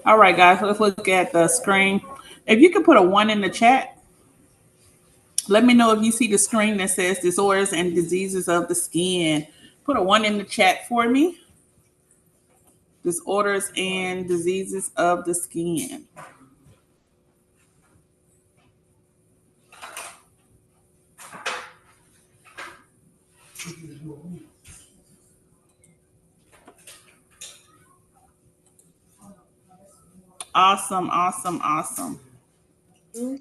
All right, guys, let's look at the screen. If you can put a 1 in the chat, let me know if you see the screen that says disorders and diseases of the skin. Put a 1 in the chat for me. Disorders and diseases of the skin. Awesome, awesome, awesome. All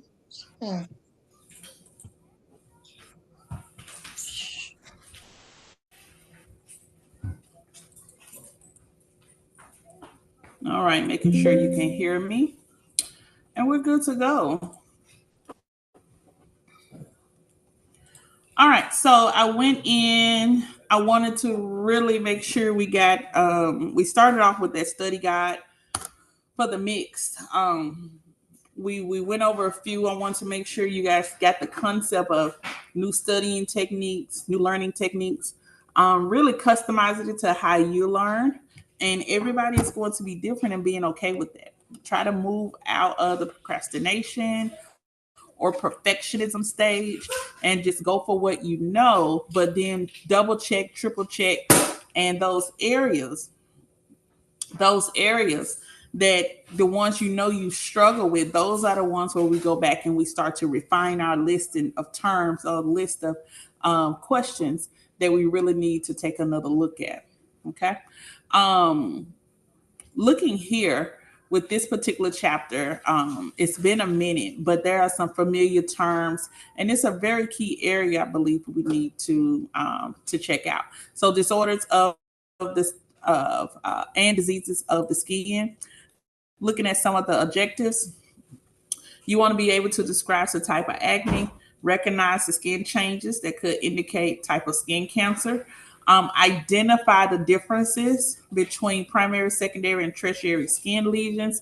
right, making sure you can hear me. And we're good to go. All right, so I went in. I wanted to really make sure we got. We started off with that study guide for the mix. We went over a few. I want to make sure you guys got the concept of new studying techniques, new learning techniques. Really customizing it to how you learn, and everybody is going to be different and being okay with that. Try to move out of the procrastination or perfectionism stage and just go for what you know, but then double check, triple check, and those areas that the ones you know you struggle with, those are the ones where we go back and we start to refine our listing of terms or list of questions that we really need to take another look at. Okay. Um, Looking here with this particular chapter, it's been a minute, but there are some familiar terms, and it's a very key area I believe we need to check out. So disorders of this and diseases of the skin. Looking at some of the objectives, you want to be able to describe the type of acne, recognize the skin changes that could indicate type of skin cancer, identify the differences between primary, secondary, and tertiary skin lesions,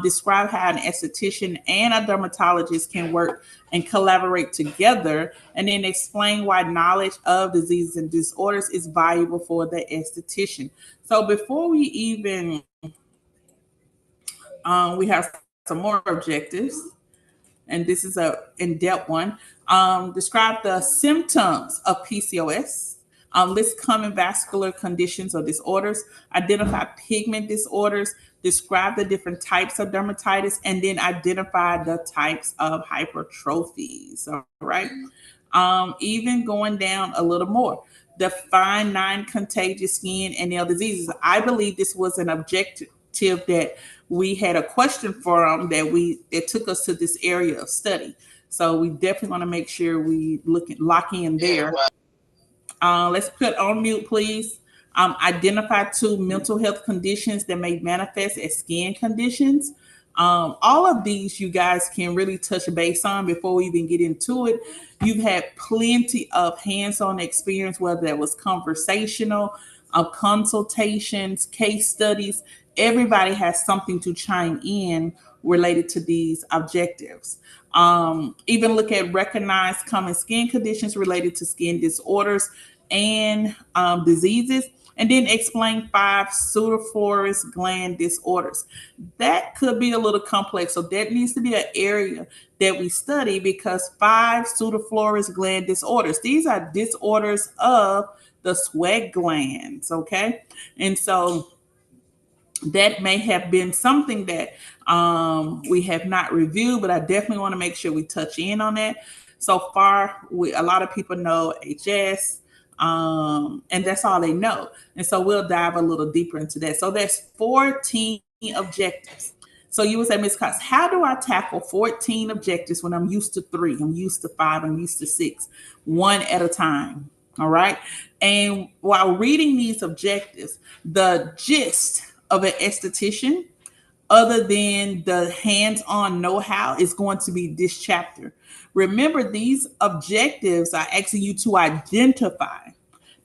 describe how an esthetician and a dermatologist can work and collaborate together, and then explain why knowledge of diseases and disorders is valuable for the esthetician. So before we even, we have some more objectives, and this is a in-depth one. Describe the symptoms of PCOS. List common vascular conditions or disorders. Identify pigment disorders. Describe the different types of dermatitis, and then identify the types of hypertrophies. All right. Even going down a little more. Define non-contagious skin and nail diseases. I believe this was an objective that we had a question from that took us to this area of study. So we definitely want to make sure we lock in there. Let's put on mute, please. Identify 2 mental health conditions that may manifest as skin conditions. All of these you guys can really touch base on before we even get into it. You've had plenty of hands-on experience, whether that was conversational, consultations, case studies. Everybody has something to chime in related to these objectives. Even look at recognized common skin conditions related to skin disorders and diseases, and then explain 5 pseudoflorous gland disorders. That could be a little complex, so that needs to be an area that we study, because 5 pseudoflorous gland disorders, these are disorders of the sweat glands, okay? And so that may have been something that we have not reviewed, but I definitely want to make sure we touch in on that. So far, a lot of people know HS, and that's all they know. And so we'll dive a little deeper into that. So there's 14 objectives. So you would say, Ms. Cox, how do I tackle 14 objectives when I'm used to 3, I'm used to 5, I'm used to 6, one at a time? All right. And while reading these objectives, the gist of an esthetician, other than the hands-on know-how, is going to be this chapter. Remember, these objectives are asking you to identify.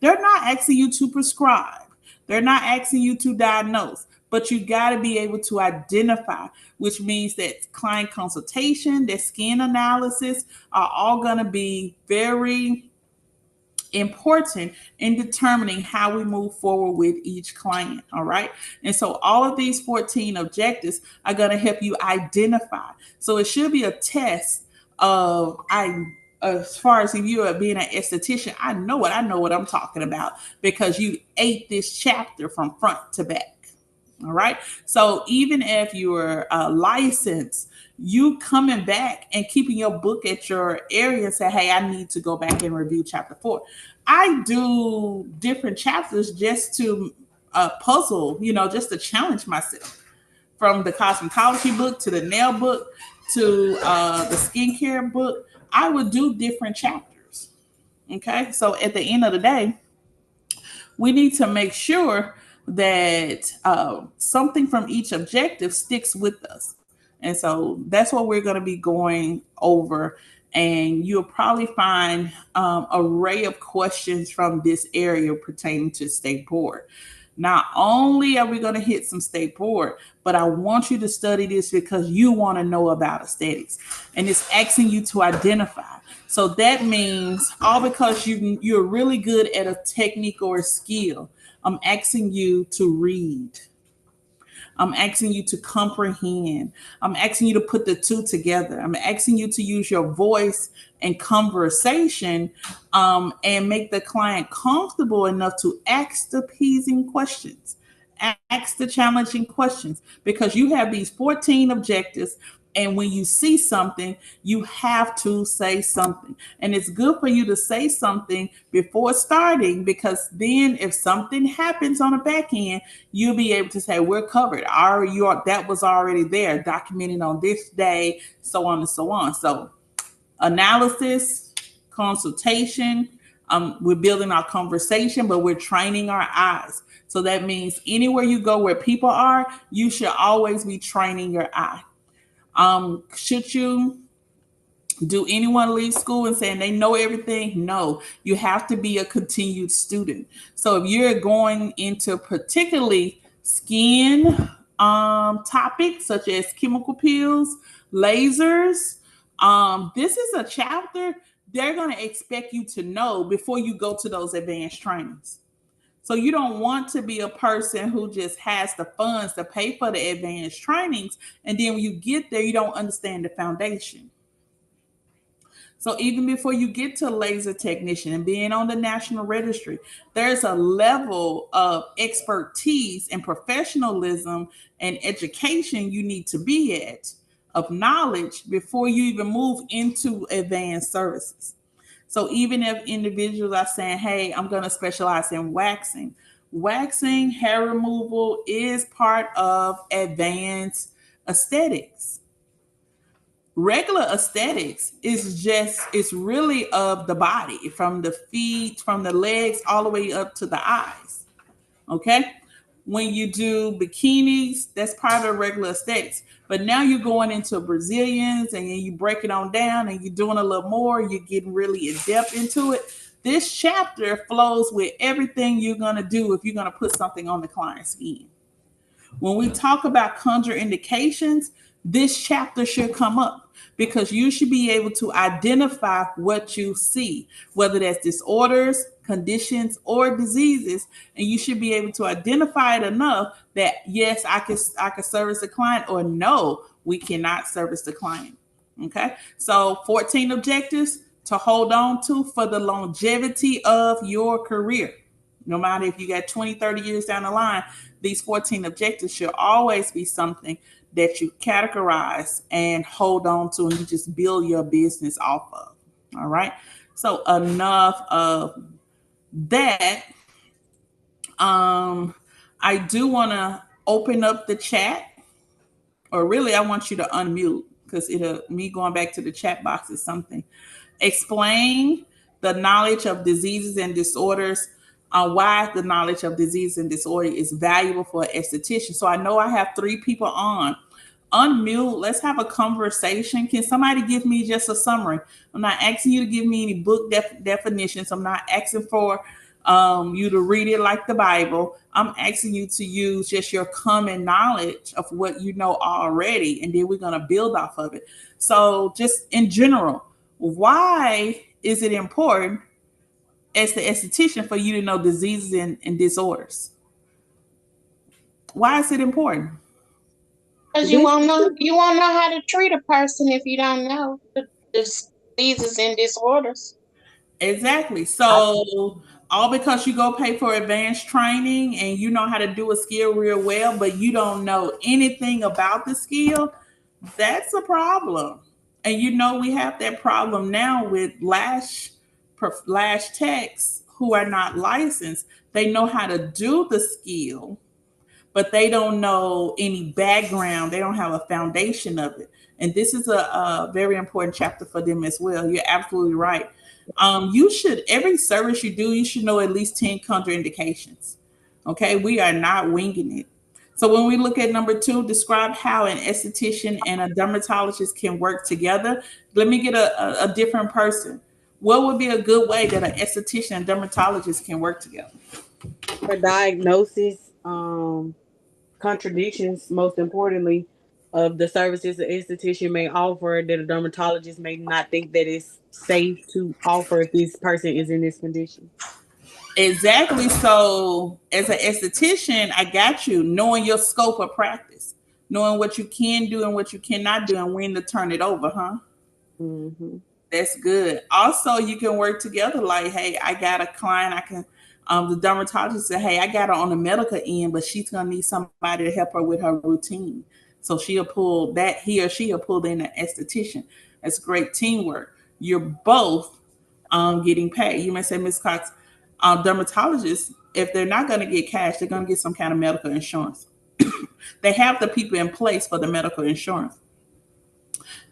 They're not asking you to prescribe. They're not asking you to diagnose, but you got to be able to identify, which means that client consultation, that skin analysis are all going to be very important in determining how we move forward with each client. All right. And so all of these 14 objectives are going to help you identify. So it should be a test of as far as if you are being an esthetician, I know what I'm talking about because you ate this chapter from front to back. All right. So even if you're licensed, you coming back and keeping your book at your area and say, hey, I need to go back and review chapter 4. I do different chapters just to puzzle, just to challenge myself, from the cosmetology book to the nail book to the skincare book. I would do different chapters. Okay. So at the end of the day, we need to make sure that something from each objective sticks with us. And so that's what we're going to be going over. And you'll probably find array of questions from this area pertaining to state board. Not only are we going to hit some state board, but I want you to study this because you want to know about aesthetics. And it's asking you to identify. So that means all because you're really good at a technique or a skill, I'm asking you to read. I'm asking you to comprehend. I'm asking you to put the two together. I'm asking you to use your voice and conversation and make the client comfortable enough to ask the pleasing questions, ask the challenging questions, because you have these 14 objectives. And when you see something, you have to say something. And it's good for you to say something before starting, because then if something happens on the back end, you'll be able to say, we're covered. That was already there, documented on this day, so on and so on. So analysis, consultation, we're building our conversation, but we're training our eyes. So that means anywhere you go where people are, you should always be training your eye. Should you do anyone leave school and saying they know everything? No, you have to be a continued student. So if you're going into particularly skin topics such as chemical peels, lasers, this is a chapter they're going to expect you to know before you go to those advanced trainings. So you don't want to be a person who just has the funds to pay for the advanced trainings, and then when you get there, you don't understand the foundation. So even before you get to laser technician and being on the national registry, there's a level of expertise and professionalism and education you need to be at, of knowledge, before you even move into advanced services. So even if individuals are saying, hey, I'm going to specialize in waxing, hair removal is part of advanced aesthetics. Regular aesthetics it's really of the body, from the feet, from the legs, all the way up to the eyes. Okay. When you do bikinis, that's part of regular aesthetics. But now you're going into Brazilians and you break it on down and you're doing a little more, you're getting really in depth into it. This chapter flows with everything you're going to do if you're going to put something on the client's skin. When we talk about contraindications, this chapter should come up, because you should be able to identify what you see, whether that's disorders, conditions, or diseases, and you should be able to identify it enough that yes, I can service the client, or no, we cannot service the client. Okay, so 14 objectives to hold on to for the longevity of your career. No matter if you got 20, 30 years down the line, these 14 objectives should always be something that you categorize and hold on to, and you just build your business off of. All right. So enough of that. I do want to open up the chat, or really I want you to unmute, because me going back to the chat box is something. Explain the knowledge of diseases and disorders, why the knowledge of disease and disorder is valuable for an esthetician. So I know I have 3 people on. Unmute. Let's have a conversation. Can somebody give me just a summary? I'm not asking you to give me any book definitions. I'm not asking for you to read it like the Bible. I'm asking you to use just your common knowledge of what you know already, and then we're going to build off of it. So just in general, why is it important as the esthetician for you to know diseases and disorders? Why is it important? Because This you won't know how to treat a person if you don't know the diseases and disorders. Exactly. I, So all because you go pay for advanced training and you know how to do a skill real well, but you don't know anything about the skill, that's a problem. And you know we have that problem now with lash techs who are not licensed. They know how to do the skill, but they don't know any background. They don't have a foundation of it. And this is a very important chapter for them as well. You're absolutely right. You should, every service you do, you should know at least 10 contraindications. Okay, we are not winging it. So when we look at number 2, describe how an esthetician and a dermatologist can work together. Let me get a different person. What would be a good way that an esthetician and dermatologist can work together? for diagnosis, contradictions, most importantly, of the services an esthetician may offer that a dermatologist may not think that it's safe to offer if this person is in this condition. Exactly. So, as an esthetician, I got you knowing your scope of practice, knowing what you can do and what you cannot do, and when to turn it over, huh? Hmm. That's good. Also, you can work together. Like, hey, I got a client. I can, the dermatologist said, hey, I got her on the medical end, but she's gonna need somebody to help her with her routine. So she'll pull that. He or she'll pull in an esthetician. That's great teamwork. You're both getting paid. You may say, Miss Cox, dermatologists, if they're not going to get cash, they're going to get some kind of medical insurance. They have the people in place for the medical insurance.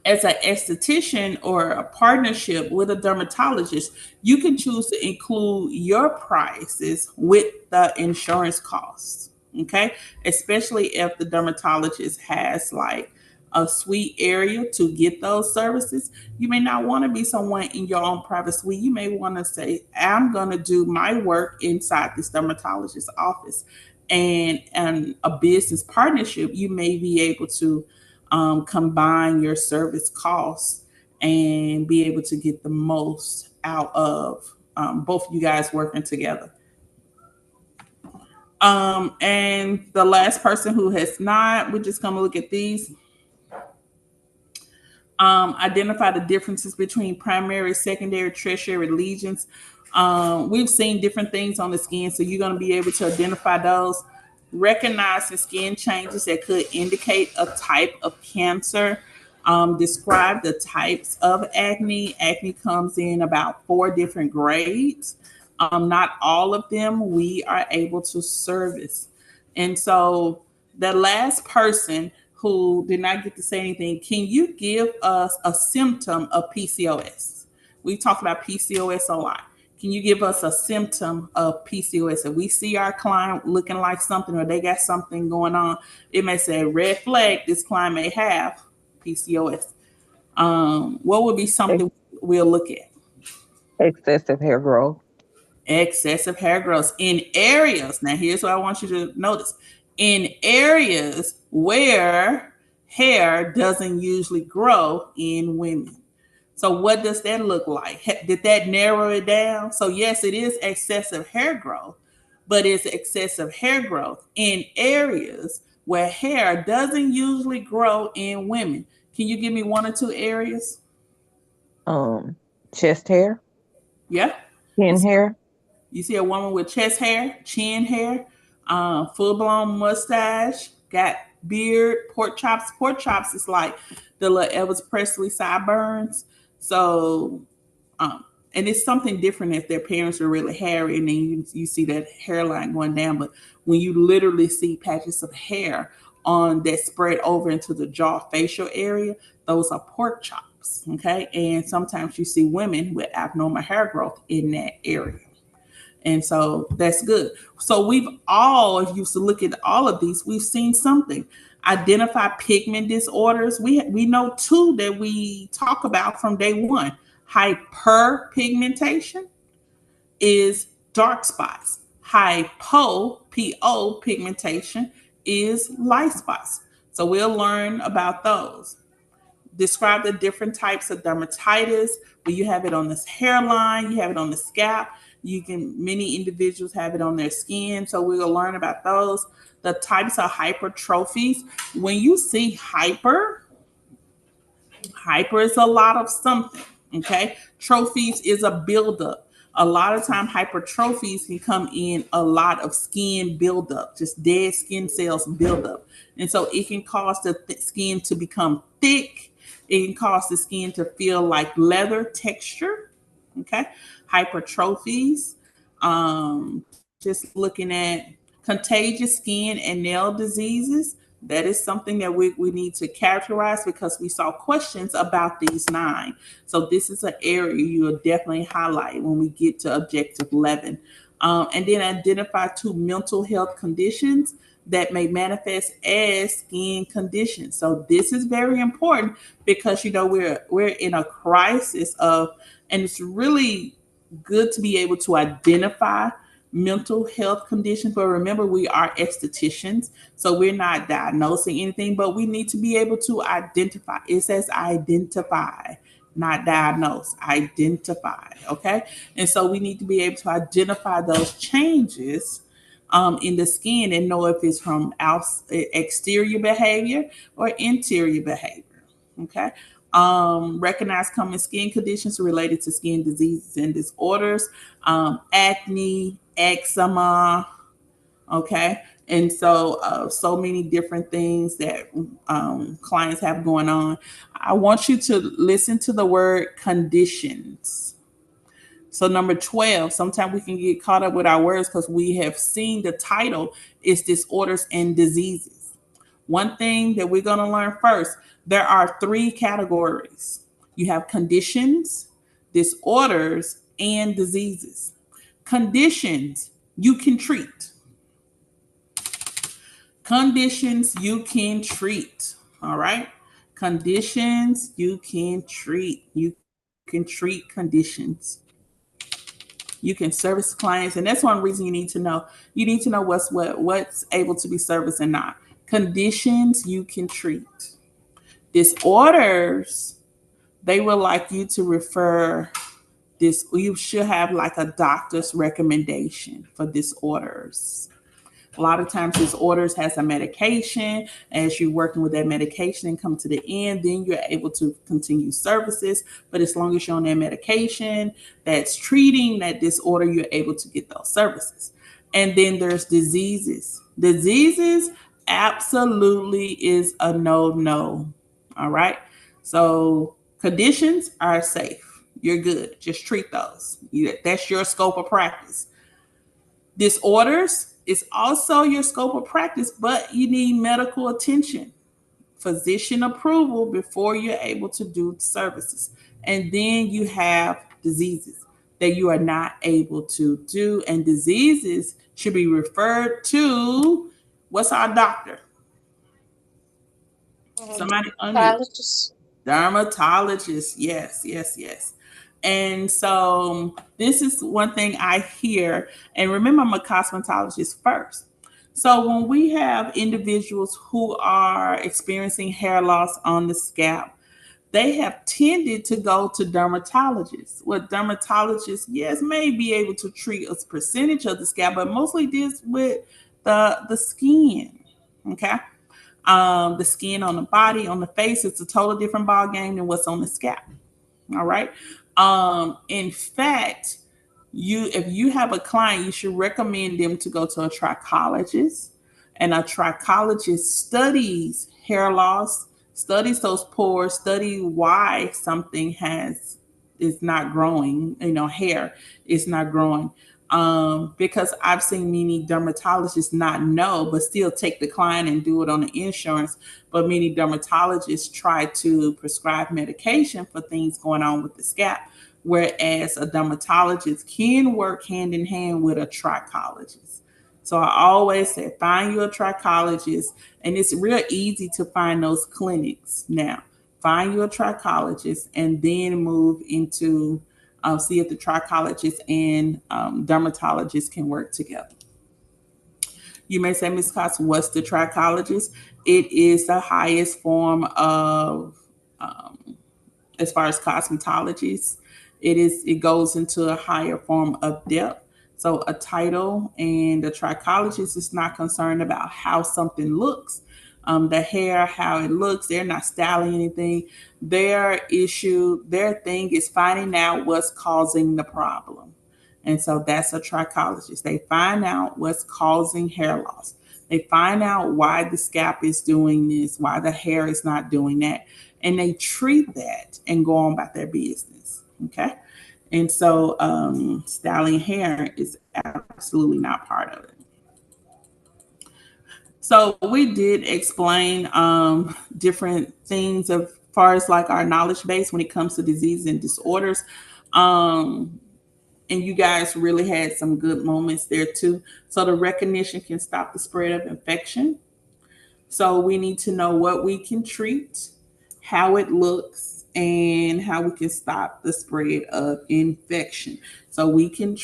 As an esthetician or a partnership with a dermatologist, you can choose to include your prices with the insurance costs. Okay. Especially if the dermatologist has like a suite area to get those services. You may not want to be someone in your own private suite. You may want to say, I'm going to do my work inside this dermatologist's office. And a business partnership, you may be able to combine your service costs and be able to get the most out of both of you guys working together. And the last person who has not, we're just going to look at these. Identify the differences between primary, secondary, tertiary lesions. We've seen different things on the skin, so you're going to be able to identify those. Recognize the skin changes that could indicate a type of cancer. Describe the types of acne. Acne comes in about 4 different grades. Not all of them we are able to service. And so the last person who did not get to say anything, can you give us a symptom of PCOS? We talk about PCOS a lot. Can you give us a symptom of PCOS? If we see our client looking like something or they got something going on, it may say red flag, this client may have PCOS. What would be Ex- something we'll look at? Excessive hair growth. Excessive hair growth in areas. Now, here's what I want you to notice: in areas where hair doesn't usually grow in women. So, what does that look like? Did that narrow it down? So, yes, it is excessive hair growth, but it's excessive hair growth in areas where hair doesn't usually grow in women. Can you give me 1 or 2 areas? Um, Chest hair, Yeah. chin hair. You see a woman with chest hair, chin hair, full blown mustache, got beard, pork chops. Pork chops is like the little Elvis Presley sideburns. So, um, and it's something different if their parents are really hairy and then you see that hairline going down. But when you literally see patches of hair on that spread over into the jaw facial area, those are pork chops. Okay. And sometimes you see women with abnormal hair growth in that area. And so that's good. So we've all, if you used to look at all of these, we've seen something. Identify pigment disorders. We know 2 that we talk about from day one. Hyperpigmentation is dark spots. Hypo pigmentation is light spots. So we'll learn about those. Describe the different types of dermatitis where you have it on this hairline, you have it on the scalp. Many individuals have it on their skin. So we're going to learn about those. The types of hypertrophies. When you see hyper is a lot of something. Okay. Trophies is a buildup. A lot of time hypertrophies can come in a lot of skin buildup, just dead skin cells buildup. And so it can cause the skin to become thick. It can cause the skin to feel like leather texture. Okay. Hypertrophies. Just looking at contagious skin and nail diseases. That is something that we need to characterize because we saw questions about these 9. So this is an area you'll definitely highlight when we get to objective 11. And then identify 2 mental health conditions that may manifest as skin conditions. So this is very important because we're in a crisis of, and it's really good to be able to identify mental health conditions. But remember, we are estheticians, so we're not diagnosing anything, but we need to be able to identify. It says identify, not diagnose, identify. Okay. And so we need to be able to identify those changes in the skin and know if it's from exterior behavior or interior behavior. Okay. Recognize common skin conditions related to skin diseases and disorders, acne, eczema. Okay. And so many different things that clients have going on. I want you to listen to the word conditions. So number 12, sometimes we can get caught up with our words because we have seen the title is disorders and diseases. One thing that we're going to learn first, there are 3 categories. You have conditions, disorders, and diseases. Conditions you can treat. Conditions you can treat. All right. Conditions you can treat. You can treat conditions. You can service clients, and that's one reason you need to know. You need to know what's able to be serviced and not. Conditions you can treat. Disorders, they would like you to refer this. You should have like a doctor's recommendation for disorders. A lot of times disorders has a medication. As you're working with that medication and come to the end, then you're able to continue services. But as long as you're on that medication that's treating that disorder, you're able to get those services. And then there's diseases. Diseases absolutely is a no. All right. So conditions are safe. You're good. Just treat those. That's your scope of practice. Disorders is also your scope of practice, but you need medical attention, physician approval before you're able to do services. And then you have diseases that you are not able to do. And diseases should be referred to what's our doctor? Somebody unmute. Dermatologist. Yes. And so this is one thing I hear. And remember, I'm a cosmetologist first. So when we have individuals who are experiencing hair loss on the scalp, they have tended to go to dermatologists. What dermatologists, yes, may be able to treat a percentage of the scalp, but mostly deals with the skin. Okay. The skin on the body, on the face, it's a totally different ball game than what's on the scalp. All right. In fact, if you have a client, you should recommend them to go to a trichologist. And a trichologist studies hair loss, studies those pores, study why something is not growing, hair is not growing. Because I've seen many dermatologists not know, but still take the client and do it on the insurance. But many dermatologists try to prescribe medication for things going on with the scalp, whereas a dermatologist can work hand in hand with a trichologist. So I always say, find you a trichologist, and it's real easy to find those clinics now. Find you a trichologist and then move into see if the trichologist and dermatologist can work together. You may say, Ms. Cox, what's the trichologist? It is the highest form of, as far as cosmetologists, it goes into a higher form of depth. So a title and a trichologist is not concerned about how something looks, the hair, how it looks. They're not styling anything. Their thing is finding out what's causing the problem. And so that's a trichologist. They find out what's causing hair loss. They find out why the scalp is doing this, why the hair is not doing that, and they treat that and go on about their business. Okay. And so styling hair is absolutely not part of it. So we did explain different things as far as like our knowledge base when it comes to disease and disorders. And you guys really had some good moments there too. So the recognition can stop the spread of infection. So we need to know what we can treat, how it looks, and how we can stop the spread of infection. So we can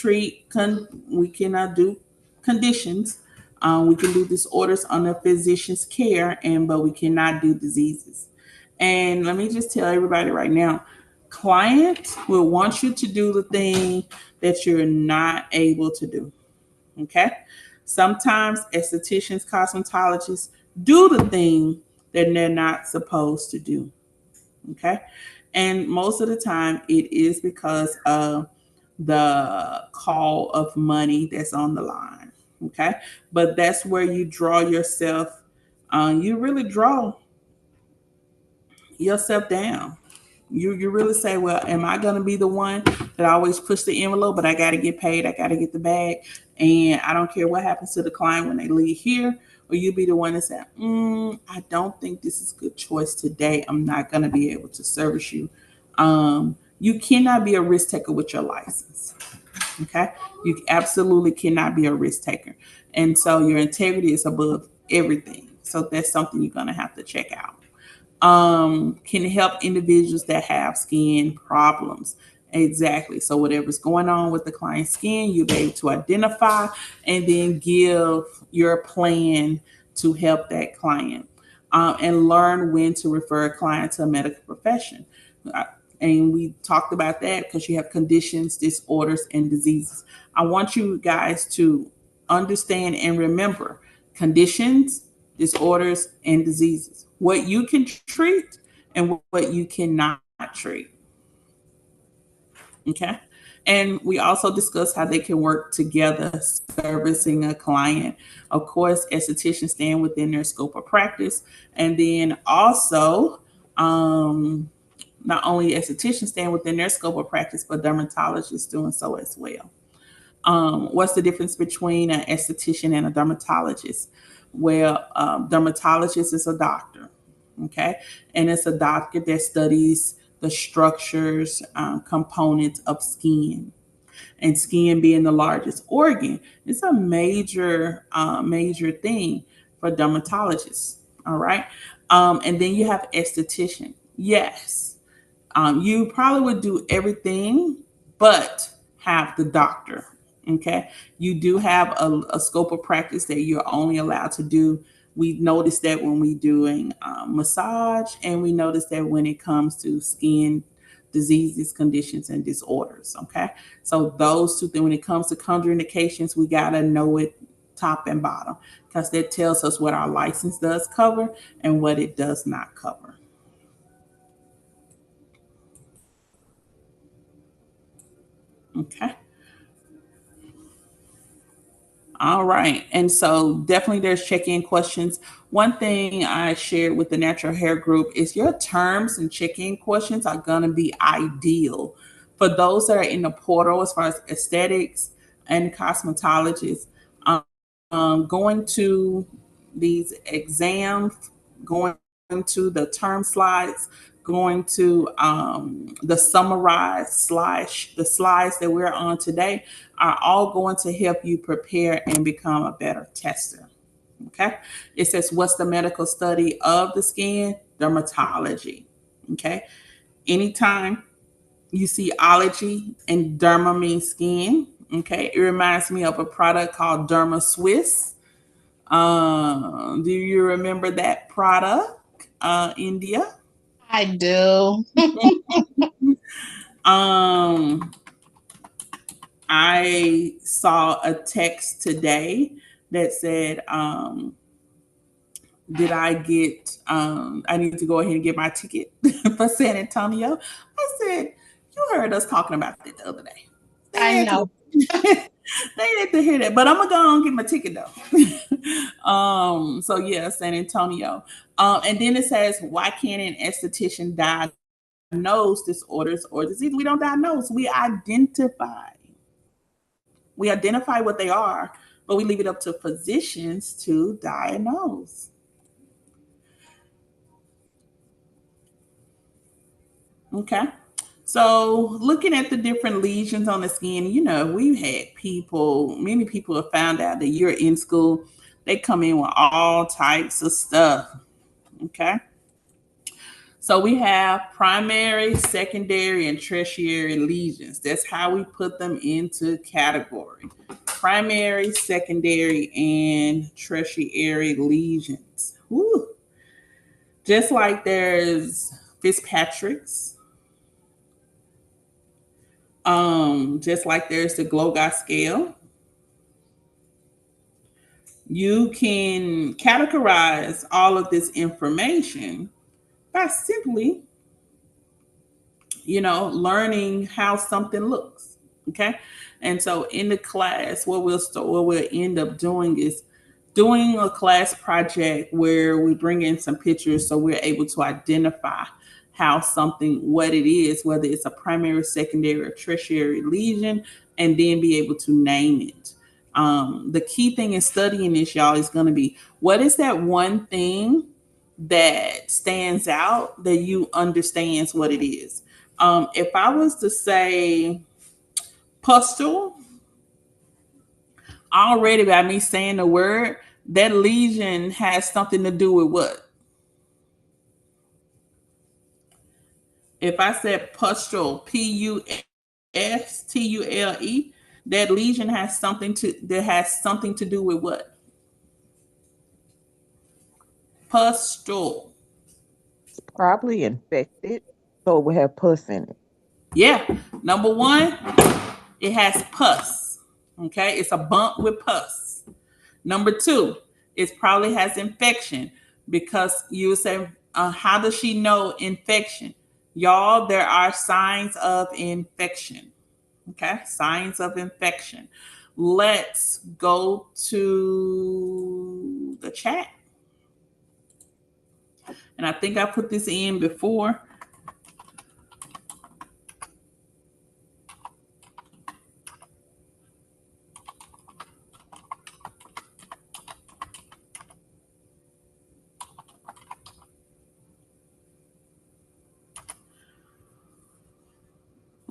we can do conditions. We can do disorders under physician's care, but we cannot do diseases. And let me just tell everybody right now, clients will want you to do the thing that you're not able to do. Okay. Sometimes estheticians, cosmetologists do the thing that they're not supposed to do. Okay. And most of the time it is because of the call of money that's on the line. Okay. But that's where you draw yourself, you really draw yourself down. You really say, well, am I going to be the one that always push the envelope, but I got to get paid, I got to get the bag, and I don't care what happens to the client when they leave here? Or you be the one that said, I don't think this is a good choice today, I'm not going to be able to service you. You cannot be a risk taker with your license. Okay. You absolutely cannot be a risk taker. And so your integrity is above everything. So that's something you're going to have to check out. Can help individuals that have skin problems. Exactly. So whatever's going on with the client's skin, you'll be able to identify and then give your plan to help that client, and learn when to refer a client to a medical profession. And we talked about that because you have conditions, disorders, and diseases. I want you guys to understand and remember conditions, disorders, and diseases, what you can treat and what you cannot treat. Okay. And we also discussed how they can work together servicing a client. Of course, estheticians staying within their scope of practice. And then also, not only estheticians staying within their scope of practice, but dermatologists doing so as well. What's the difference between an esthetician and a dermatologist? Well, dermatologist is a doctor, okay, and it's a doctor that studies the structures, components of skin, and skin being the largest organ. It's a major thing for dermatologists. All right, and then you have esthetician. Yes, you probably would do everything but have the doctor. Okay. You do have a scope of practice that you're only allowed to do. We notice that when we doing massage, and we notice that when it comes to skin diseases, conditions, and disorders. Okay. So those two things, when it comes to contraindications, we got to know it top and bottom, because that tells us what our license does cover and what it does not cover. Okay. All right. And so definitely there's check-in questions. One thing I shared with the natural hair group is your terms and check-in questions are going to be ideal for those that are in the portal as far as aesthetics and cosmetologists. Going to these exams, going to the term slides, going to the summarized slash the slides that we're on today are all going to help you prepare and become a better tester. Okay. It says, what's the medical study of the skin? Dermatology. Okay. Anytime you see ology and derma means skin. Okay. It reminds me of a product called Derma Swiss. Do you remember that product, India? I do. Um, I saw a text today that said, did I get, I need to go ahead and get my ticket for San Antonio. I said, you heard us talking about that the other day. I know. They need to hear that, but I'm gonna go and get my ticket though. So yeah, San Antonio. And then it says, why can't an esthetician diagnose disorders or disease? We don't diagnose, we identify. We identify what they are, but we leave it up to physicians to diagnose. Okay. So, looking at the different lesions on the skin, we've had many people have found out that you're in school, they come in with all types of stuff. Okay. So, we have primary, secondary, and tertiary lesions. That's how we put them into category: primary, secondary, and tertiary lesions. Woo. Just like there's Fitzpatrick's, just like there's the Glogau scale, you can categorize all of this information by simply, learning how something looks. Okay. And so in the class, what we'll end up doing is doing a class project where we bring in some pictures so we're able to identify what it is, whether it's a primary, secondary, or tertiary lesion, and then be able to name it. The key thing in studying this, y'all, is going to be, what is that one thing that stands out that you understands what it is? If I was to say pustule, already by me saying the word, that lesion has something to do with what? If I said pustule, Pustule, that lesion has something to do with what? Pustule. Probably infected, so it would have pus in it. Yeah. Number one, it has pus. Okay, it's a bump with pus. Number two, it probably has infection, because you say, how does she know infection? Y'all, there are signs of infection. Okay, signs of infection. Let's go to the chat. And I think I put this in before.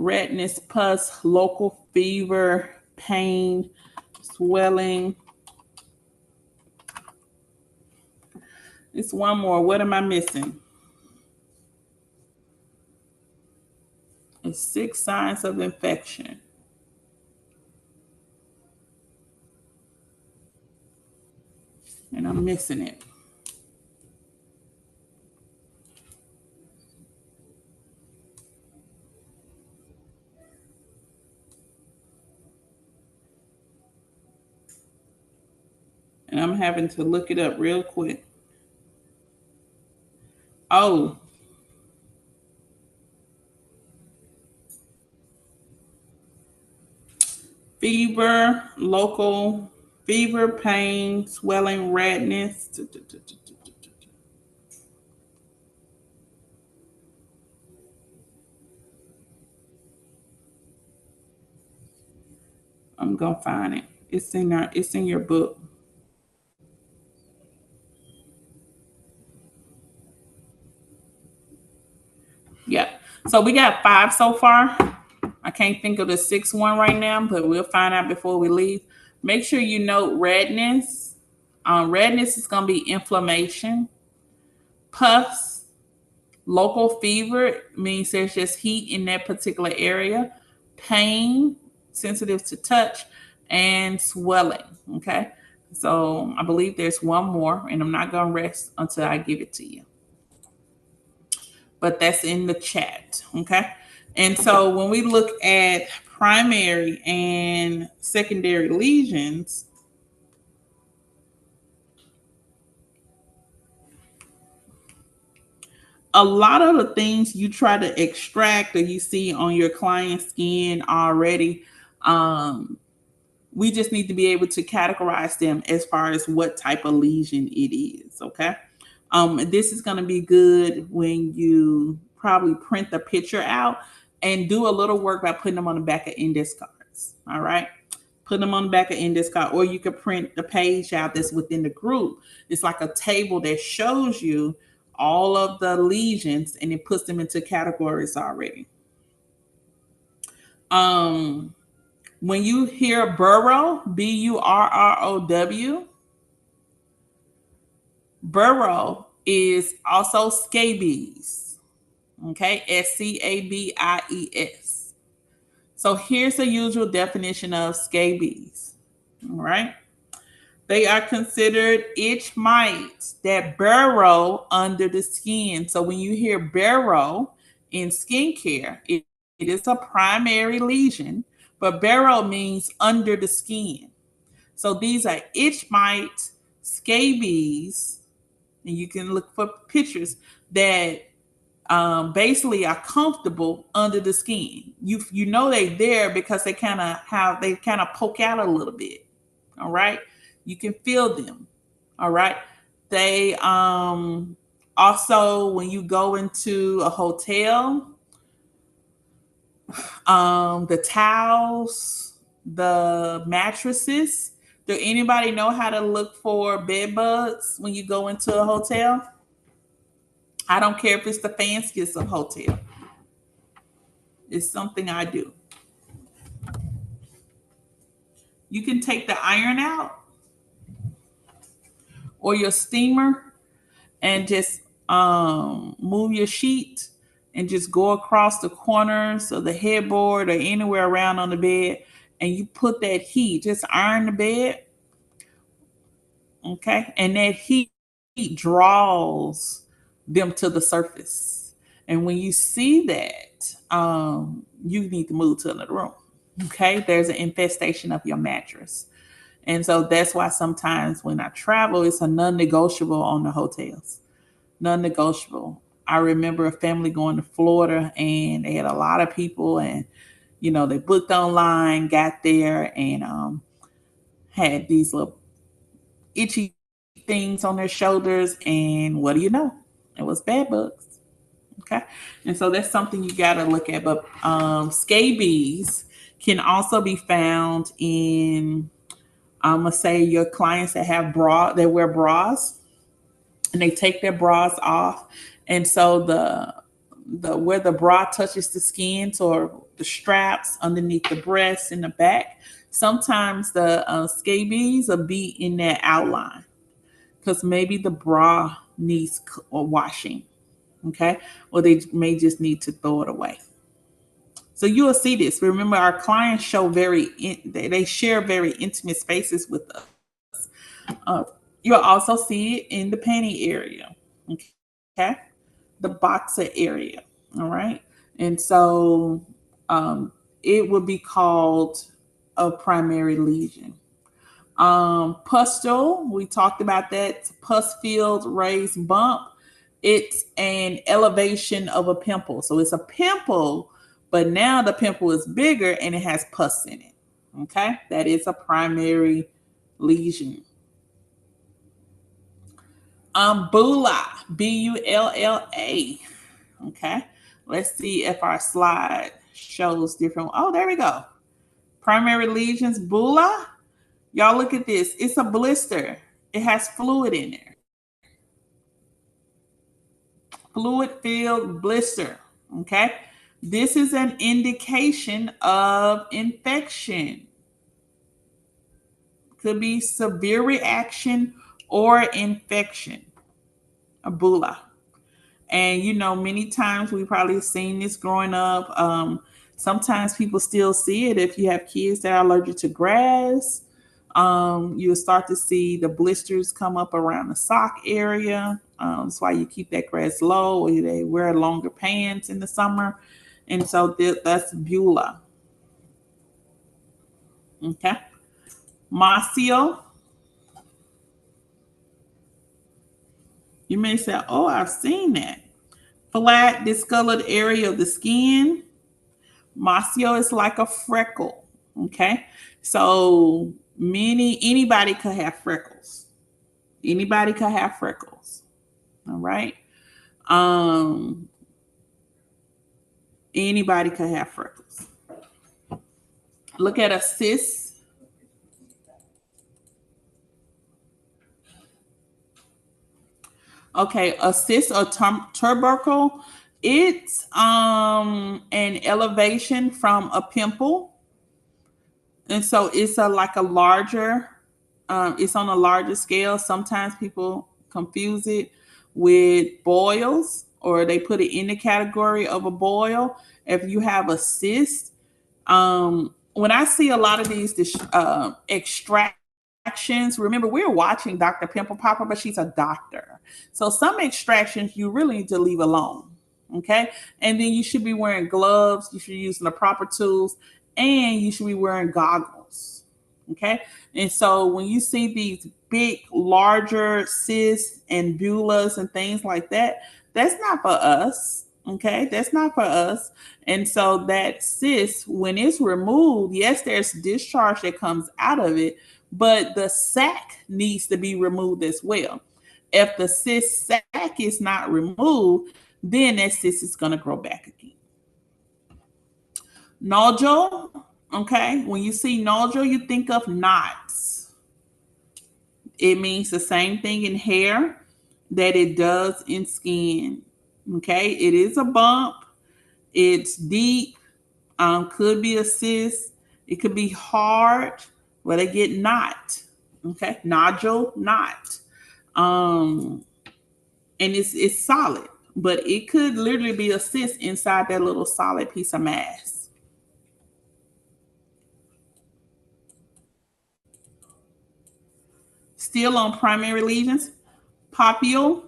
Redness, pus, local fever, pain, swelling. It's one more. What am I missing? It's 6 signs of infection. And I'm missing it. And I'm having to look it up real quick. Oh, fever, local fever, pain, swelling, redness. I'm gonna find it. It's in your book. Yeah. So we got 5 so far. I can't think of the 6th one right now, but we'll find out before we leave. Make sure you note redness. Redness is going to be inflammation. Pus, local fever means there's just heat in that particular area. Pain, sensitive to touch, and swelling. Okay. So I believe there's one more, and I'm not going to rest until I give it to you. But that's in the chat. Okay. And so when we look at primary and secondary lesions, a lot of the things you try to extract or you see on your client's skin already, we just need to be able to categorize them as far as what type of lesion it is. Okay. This is going to be good when you probably print the picture out and do a little work by putting them on the back of index cards. All right. Put them on the back of index card, or you could print the page out that's within the group. It's like a table that shows you all of the lesions and it puts them into categories already. When you hear burrow, Burrow, burrow is also scabies. Okay, Scabies. So here's the usual definition of scabies. All right. They are considered itch mites that burrow under the skin. So when you hear burrow in skincare, it is a primary lesion, but burrow means under the skin. So these are itch mites, scabies, and you can look for pictures that basically are comfortable under the skin. You know they're there because they kind of poke out a little bit. All right, you can feel them. All right, they also when you go into a hotel, the towels, the mattresses. Do anybody know how to look for bed bugs when you go into a hotel? I don't care if it's the fanciest of hotel. It's something I do. You can take the iron out or your steamer and just move your sheet and just go across the corners of the headboard or anywhere around on the bed, and you put that heat, just iron the bed, okay? And that heat draws them to the surface. And when you see that, you need to move to another room. Okay, there's an infestation of your mattress. And so that's why sometimes when I travel, it's a non-negotiable on the hotels. Non-negotiable. I remember a family going to Florida and they had a lot of people, and they booked online, got there, and had these little itchy things on their shoulders, and what do you know? It was bed bugs. Okay. And so that's something you got to look at. But scabies can also be found in, I'm going to say, your clients that have they wear bras and they take their bras off. And so where the bra touches the skin, or the straps underneath the breast and the back, sometimes the scabies will be in that outline because maybe the bra needs washing. Okay. Or they may just need to throw it away. So you will see this. Remember, our clients they share very intimate spaces with us. You'll also see it in the panty area. Okay. The boxer area. All right. And so it would be called a primary lesion. Pustule, we talked about that. Pus filled raised bump. It's an elevation of a pimple. So it's a pimple, but now the pimple is bigger and it has pus in it. Okay, that is a primary lesion. Bulla, Bulla. Okay, let's see if our slide shows different. Oh, there we go. Primary lesions, bulla. Y'all look at this. It's a blister. It has fluid in there. Fluid-filled blister. Okay. This is an indication of infection. Could be severe reaction or infection. A bulla. And many times we probably seen this growing up. Sometimes people still see it if you have kids that are allergic to grass. You'll start to see the blisters come up around the sock area. That's why you keep that grass low, or they wear longer pants in the summer. And so that's bulla. Okay. Masio. You may say, oh, I've seen that. Flat, discolored area of the skin. Masio is like a freckle. Okay. So anybody could have freckles. Anybody could have freckles. All right. Um, Anybody could have freckles. Look at a cyst. Okay, a cyst or tubercle, it's an elevation from a pimple. And so it's like a larger, it's on a larger scale. Sometimes people confuse it with boils, or they put it in the category of a boil. If you have a cyst, when I see a lot of these extractions, remember we're watching Dr. Pimple Popper, but she's a doctor. So some extractions you really need to leave alone. Okay. And then you should be wearing gloves. You should be using the proper tools, and you should be wearing goggles. Okay. And so when you see these big, larger cysts and bullas and things like that, that's not for us. Okay. That's not for us. And so that cyst, when it's removed, yes, there's discharge that comes out of it, but the sac needs to be removed as well. If the cyst sac is not removed, then that cyst is going to grow back again. Nodule, okay, when you see nodule, you think of knots. It means the same thing in hair that it does in skin. Okay, it is a bump, it's deep, could be a cyst, it could be hard, where they get knot. Okay, nodule, knot. And it's solid, but it could literally be a cyst inside that little solid piece of mass. Still on primary lesions, papule.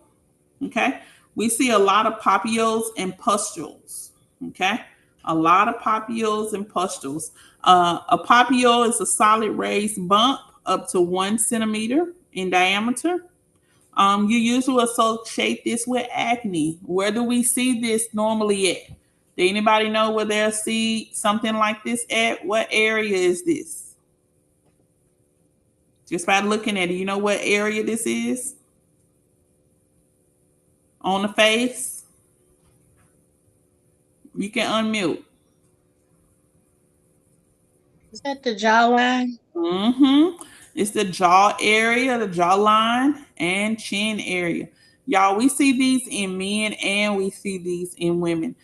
Okay, we see a lot of papules and pustules. Okay, a lot of papules and pustules. A papule is a solid raised bump up to 1 centimeter in diameter. You usually associate this with acne. Where do we see this normally at? Do anybody know where they'll see something like this at? What area is this? Just by looking at it, you know what area this is? On the face? You can unmute. Is that the jawline? Mm-hmm. It's the jaw area, the jawline, and chin area. Y'all, we see these in men and we see these in women.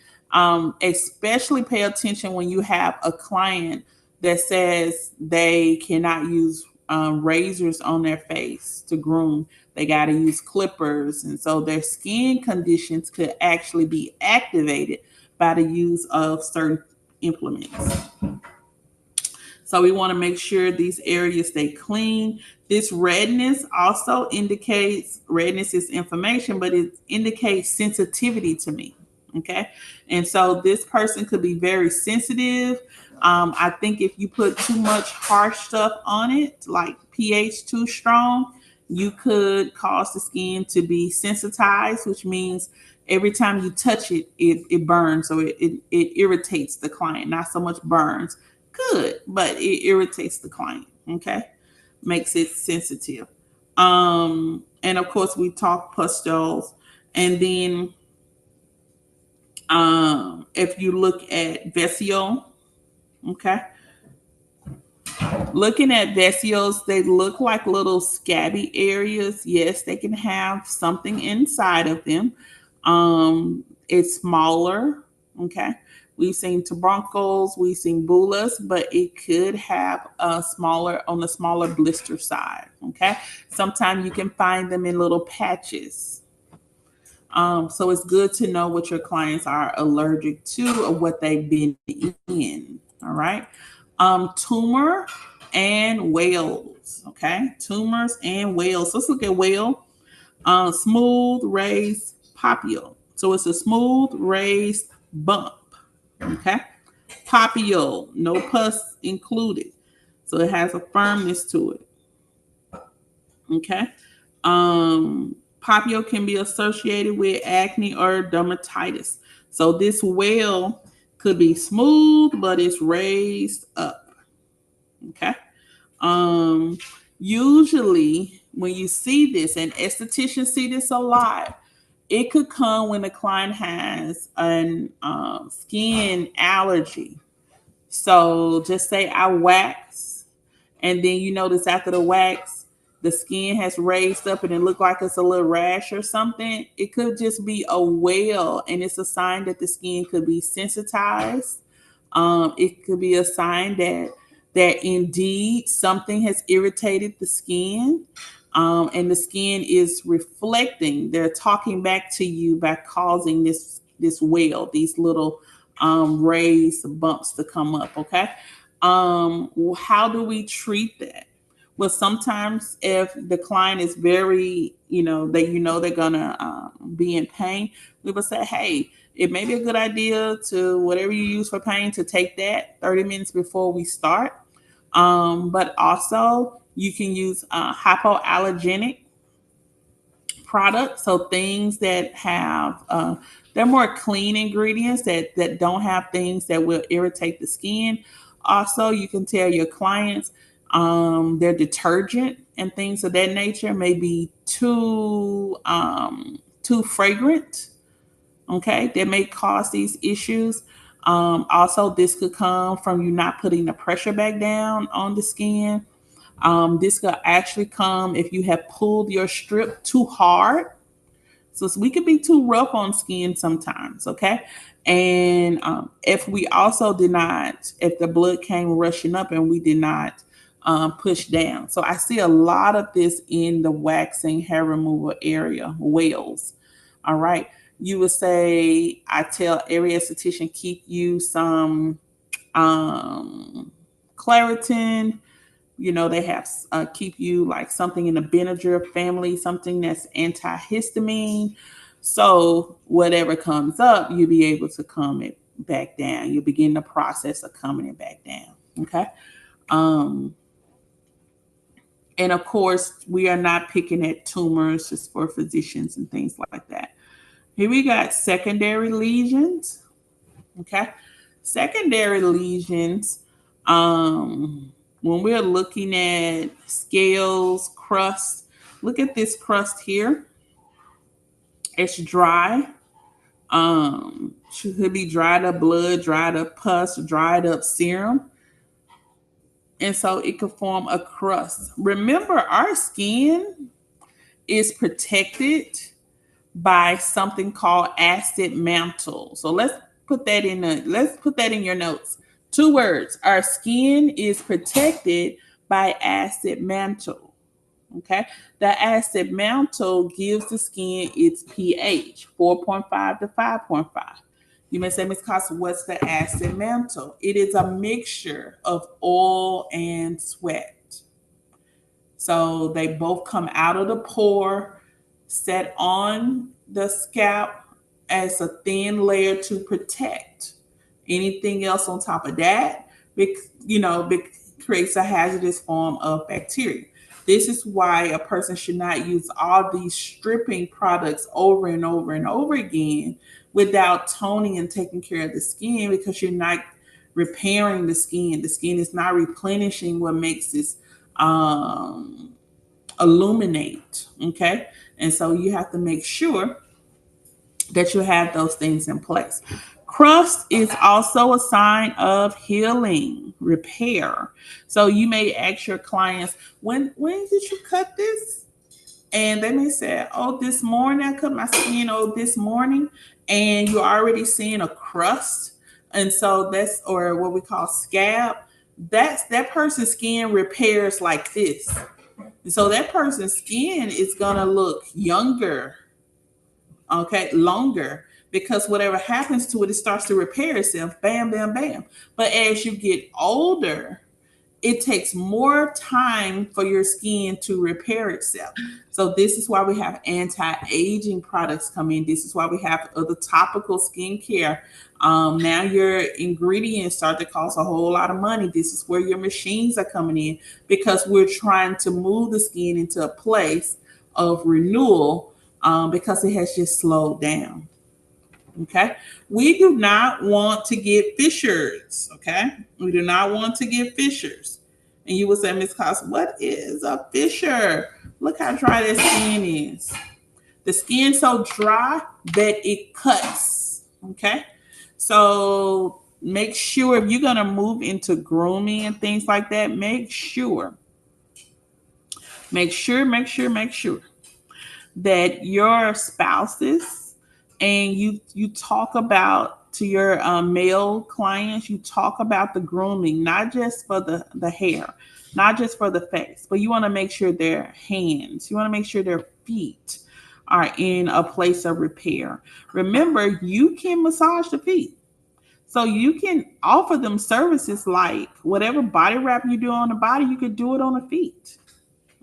Especially pay attention when you have a client that says they cannot use razors on their face to groom. They got to use clippers. And so their skin conditions could actually be activated by the use of certain implements. So we want to make sure these areas stay clean. This redness also indicates, redness is inflammation, but it indicates sensitivity to me. Okay. And so this person could be very sensitive. I think if you put too much harsh stuff on it, like pH too strong, you could cause the skin to be sensitized, which means every time you touch it, it burns. So it irritates the client, not so much burns. Good, but it irritates the client. Okay, makes it sensitive. And of course, we talk pustules, and then if you look at vesicule, okay, looking at vesicles, they look like little scabby areas. Yes, they can have something inside of them. It's smaller. Okay. We've seen tubercles, we've seen bullas, but it could have a smaller blister side. Okay. Sometimes you can find them in little patches. So it's good to know what your clients are allergic to or what they've been in. All right. Tumor and wales. Okay. Tumors and wales. Let's look at wale. Smooth raised papule. So it's a smooth raised bump. Okay. Papio, no pus included. So it has a firmness to it. Okay. Papio can be associated with acne or dermatitis. So this well could be smooth, but it's raised up. Okay. Um, Usually when you see this, and estheticians see this a lot, it could come when the client has an skin allergy. So just say I wax, and then you notice after the wax, the skin has raised up and it look like it's a little rash or something. It could just be a welt, and it's a sign that the skin could be sensitized. It could be a sign that indeed something has irritated the skin, and the skin is reflecting. They're talking back to you by causing this welt, these little raised bumps to come up. Okay, how do we treat that? Well, sometimes if the client is very, they're gonna be in pain, we will say, hey, it may be a good idea to whatever you use for pain to take that 30 minutes before we start. But also you can use hypoallergenic products, so things that have they're more clean ingredients that don't have things that will irritate the skin. Also, you can tell your clients their detergent and things of that nature may be too fragrant. Okay, that may cause these issues. Also, this could come from you not putting the pressure back down on the skin. This could actually come if you have pulled your strip too hard. So we could be too rough on skin sometimes, okay? And if we also did not, if the blood came rushing up and we did not push down. So I see a lot of this in the waxing hair removal area, wales. All right. You would say, I tell every esthetician, keep you some Claritin. They have keep you like something in the Benadryl family, something that's antihistamine. So whatever comes up, you'll be able to calm it back down. You begin the process of calming it back down. Okay. Um, and of course, we are not picking at tumors just for physicians and things like that. Here we got secondary lesions. Okay. Secondary lesions, when we're looking at scales, crust, look at this crust here. It's dry. Could be dried up blood, dried up pus, dried up serum. And so it could form a crust. Remember, our skin is protected by something called acid mantle. So let's put that in your notes. 2 words. Our skin is protected by acid mantle. Okay. The acid mantle gives the skin its pH, 4.5 to 5.5. You may say, Ms. Costa, what's the acid mantle? It is a mixture of oil and sweat. So they both come out of the pore, set on the scalp as a thin layer to protect. Anything else on top of that, creates a hazardous form of bacteria. This is why a person should not use all these stripping products over and over and over again without toning and taking care of the skin, because you're not repairing the skin. The skin is not replenishing what makes this illuminate. Okay. And so you have to make sure that you have those things in place. Crust is also a sign of healing, repair. So you may ask your clients, when did you cut this? And they may say, oh, this morning I cut my skin, oh, this morning. And you're already seeing a crust. And so that's, or what we call scab. That person's skin repairs like this. And so that person's skin is going to look younger, okay, longer, because whatever happens to it, it starts to repair itself. Bam, bam, bam. But as you get older, it takes more time for your skin to repair itself. So this is why we have anti-aging products come in. This is why we have other topical skincare. Now your ingredients start to cost a whole lot of money. This is where your machines are coming in because we're trying to move the skin into a place of renewal because it has just slowed down. Okay. We do not want to get fissures. Okay. We do not want to get fissures. And you would say, Miss Cost, what is a fissure? Look how dry that skin is. The skin's so dry that it cuts. Okay. So make sure if you're going to move into grooming and things like that, make sure that your spouses and you talk about to your male clients, you talk about the grooming, not just for the hair, not just for the face, but you want to make sure their hands, you want to make sure their feet are in a place of repair. Remember, you can massage the feet. So you can offer them services like whatever body wrap you do on the body, you could do it on the feet.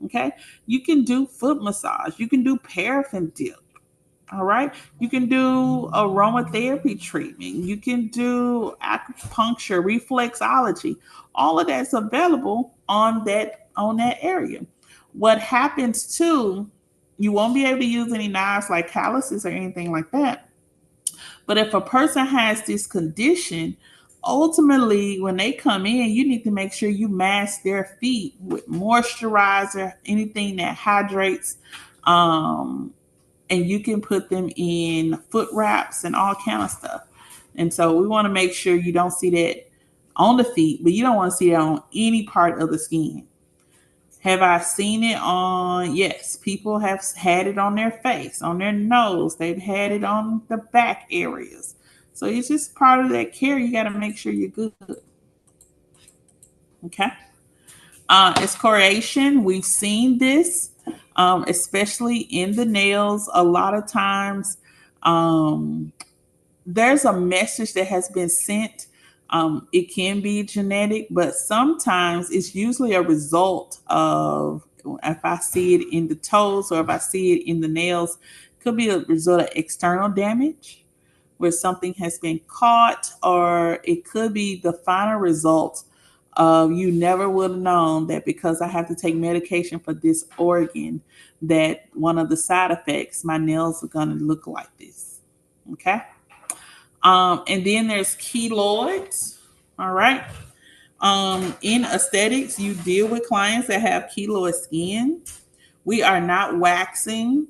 Okay. You can do foot massage. You can do paraffin dip. All right. You can do aromatherapy treatment. You can do acupuncture, reflexology. All of that's available on that area. What happens too, you won't be able to use any knives like calluses or anything like that. But if a person has this condition, ultimately, when they come in, you need to make sure you mask their feet with moisturizer, anything that hydrates, and you can put them in foot wraps and all kind of stuff. And so we want to make sure you don't see that on the feet, but you don't want to see that on any part of the skin. Have I seen it on? Yes, people have had it on their face, on their nose. They've had it on the back areas. So it's just part of that care. You got to make sure you're good. Okay. Excoriation, we've seen this, especially in the nails. A lot of times, there's a message that has been sent. It can be genetic, but sometimes it's usually a result of if I see it in the toes or if I see it in the nails, could be a result of external damage where something has been caught, or it could be the final result of you never would have known that because I have to take medication for this organ, that one of the side effects, my nails are going to look like this. Okay. And then there's keloids. All right. In aesthetics, you deal with clients that have keloid skin. We are not waxing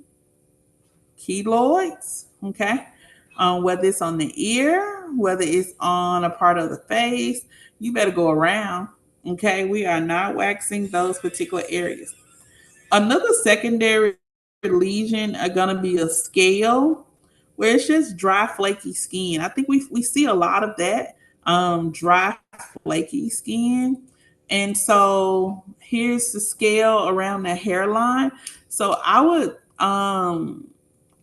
keloids. Okay. Whether it's on the ear, whether it's on a part of the face, you better go around. Okay. We are not waxing those particular areas. Another secondary lesion are going to be a scale where it's just dry, flaky skin. I think we see a lot of that dry, flaky skin. And so here's the scale around the hairline. So I would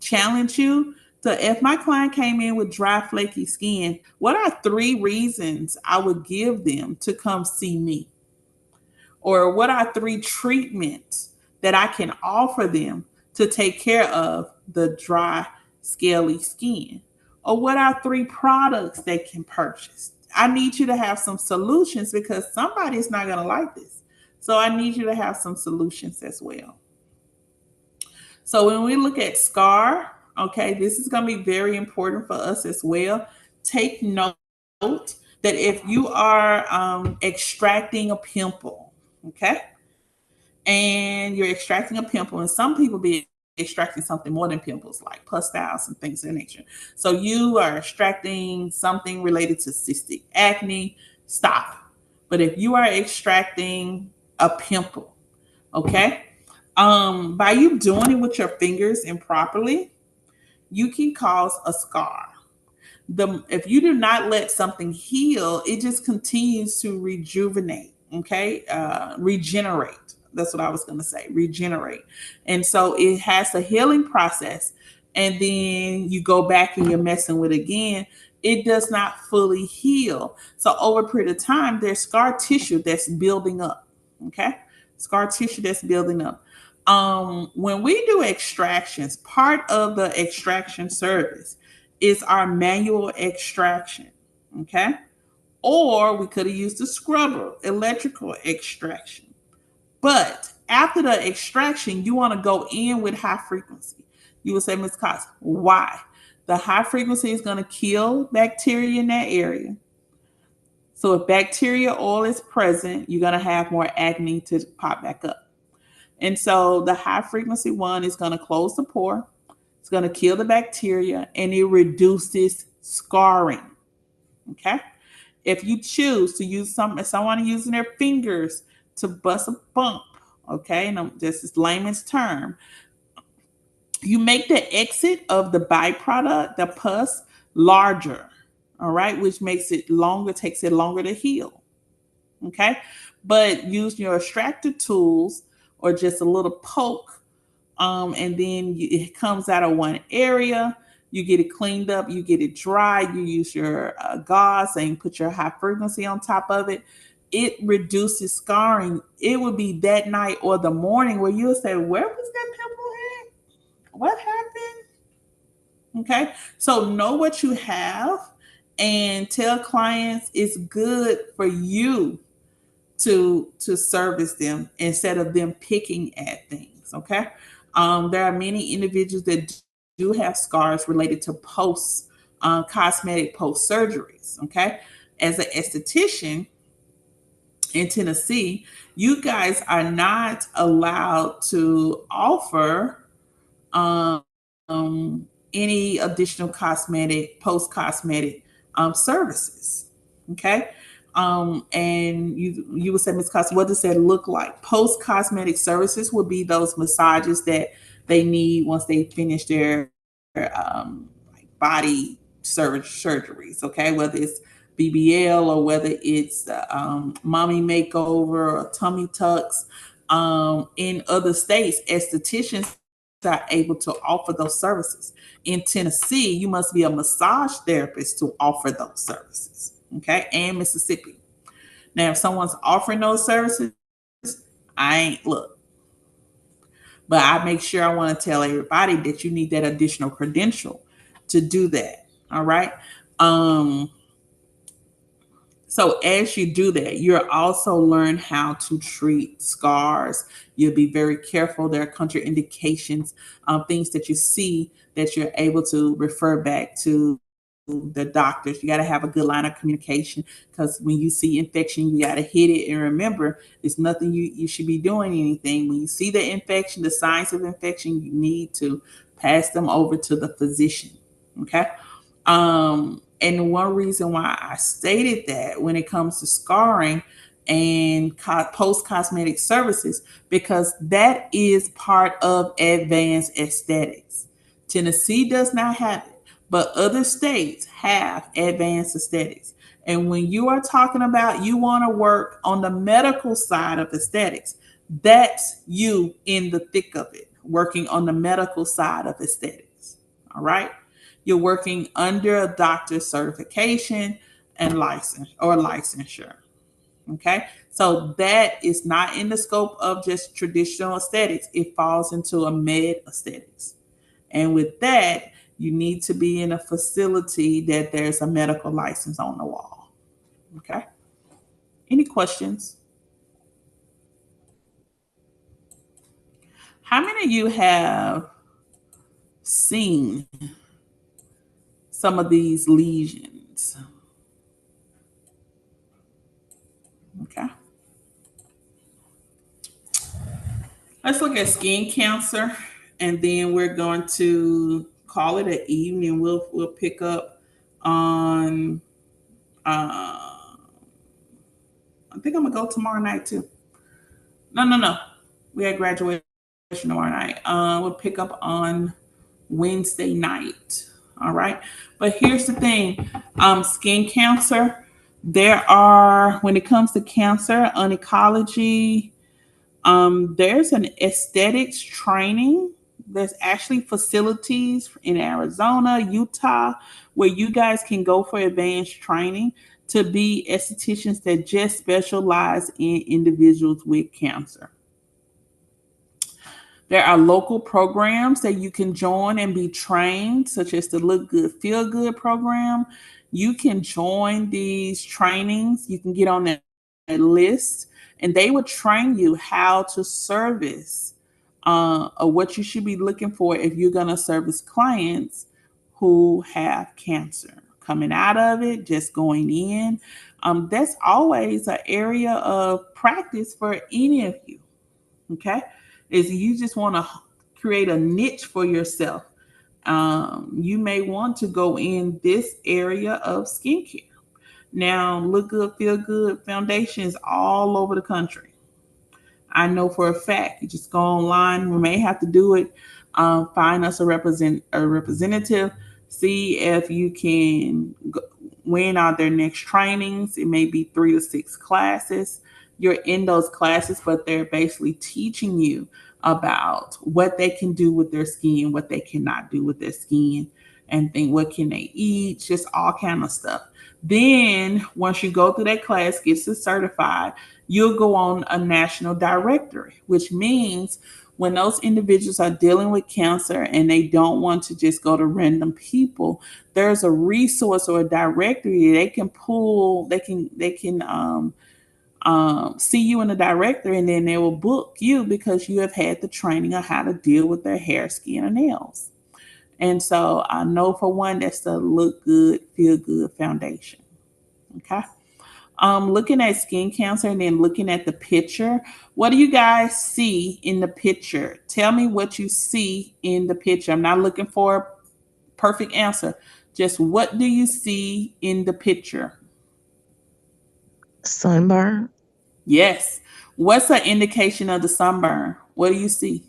challenge you to, if my client came in with dry, flaky skin, what are 3 reasons I would give them to come see me? Or what are 3 treatments that I can offer them to take care of the dry, scaly skin? Or what are 3 products they can purchase? I need you to have some solutions because somebody's not going to like this. So I need you to have some solutions as well. So when we look at scar, okay, this is going to be very important for us as well. Take note that if you are extracting a pimple, okay, and you're extracting a pimple, and some people be extracting something more than pimples, like pustules and things of that nature. So you are extracting something related to cystic acne, stop. But if you are extracting a pimple, okay, by you doing it with your fingers improperly, you can cause a scar. If you do not let something heal, it just continues to rejuvenate. Okay, regenerate. That's what I was going to say. Regenerate, and so it has a healing process. And then you go back and you're messing with it again. it does not fully heal. So over a period of time, there's scar tissue that's building up. Okay, scar tissue that's building up. When we do extractions, part of the extraction service is our manual extraction. Okay, or we could have used the scrubber, electrical extraction. But after the extraction, you want to go in with high frequency. You would say, Ms. Cox, why? The high frequency is going to kill bacteria in that area. So if bacteria oil is present, you're going to have more acne to pop back up. And so the high frequency one is going to close the pore. It's going to kill the bacteria and it reduces scarring. Okay. If you choose to use someone using their fingers to bust a bump, okay, and this is layman's term, you make the exit of the byproduct, the pus, larger, all right, which makes it longer, takes it longer to heal, okay? But use your extractor tools or just a little poke, and then it comes out of one area. You get it cleaned up, you get it dry, you use your gauze and put your high frequency on top of it. It reduces scarring. It would be that night or the morning where you'll say, where was that pimple at? What happened? Okay, so know what you have and tell clients it's good for you to service them instead of them picking at things. Okay, there are many individuals that do have scars related to post cosmetic post surgeries. Okay, as an esthetician in Tennessee, you guys are not allowed to offer um, any additional cosmetic, post cosmetic services. Okay. And you would say, Ms. Costa, what does that look like? Post cosmetic services would be those massages that they need once they finish their like body surgeries. Okay, whether it's BBL or whether it's mommy makeover or tummy tucks. In other states, estheticians are able to offer those services. In Tennessee, you must be a massage therapist to offer those services. Okay, and Mississippi. Now, if someone's offering those services, I ain't look, but I make sure I want to tell everybody that you need that additional credential to do that. All right. Um, So as you do that, you'll also learn how to treat scars. You'll be very careful. There are contraindications, things that you see that you're able to refer back to the doctors. You got to have a good line of communication because when you see infection, you got to hit it. And remember, there's nothing you should be doing anything. When you see the infection, the signs of infection, you need to pass them over to the physician. Okay. And one reason why I stated that when it comes to scarring and post cosmetic services, because that is part of advanced aesthetics. Tennessee does not have it, but other states have advanced aesthetics. And when you are talking about you want to work on the medical side of aesthetics, that's you in the thick of it, working on the medical side of aesthetics. All right. You're working under a doctor's certification and license or licensure. Okay. So that is not in the scope of just traditional aesthetics. It falls into a med aesthetics. And with that, you need to be in a facility that there's a medical license on the wall. Okay. Any questions? How many of you have seen some of these lesions? Okay. Let's look at skin cancer, and then we're going to call it an evening. We'll pick up on. I think I'm gonna go tomorrow night too. No. We had graduation tomorrow night. We'll pick up on Wednesday night. All right. But here's the thing: skin cancer. There are, when it comes to cancer, oncology. There's an aesthetics training There's actually facilities in Arizona, Utah, where you guys can go for advanced training to be estheticians that just specialize in individuals with cancer. There are local programs that you can join and be trained, such as the Look Good, Feel Good program. You can join these trainings. You can get on that list, and they will train you how to service or what you should be looking for if you're going to service clients who have cancer. Coming out of it, just going in. That's always an area of practice for any of you. Okay, is you just want to create a niche for yourself. You may want to go in this area of skincare. Now, Look Good, Feel Good Foundation is all over the country. I know for a fact. You just go online. We may have to do it. Find us a representative. See if you can when are their next trainings. It may be 3 to 6 classes. You're in those classes, but they're basically teaching you about what they can do with their skin, what they cannot do with their skin, and think what can they eat, just all kind of stuff. Then once you go through that class, gets you certified, you'll go on a national directory, which means when those individuals are dealing with cancer and they don't want to just go to random people, there's a resource or a directory they can pull. They can see you in the directory, and then they will book you because you have had the training on how to deal with their hair, skin, and nails. And so I know for one, that's the Look Good, Feel Good Foundation. Okay. Looking at skin cancer and then looking at the picture. What do you guys see in the picture? Tell me what you see in the picture. I'm not looking for a perfect answer. Just what do you see in the picture? Sunburn, Yes. What's an indication of the sunburn? What do you see?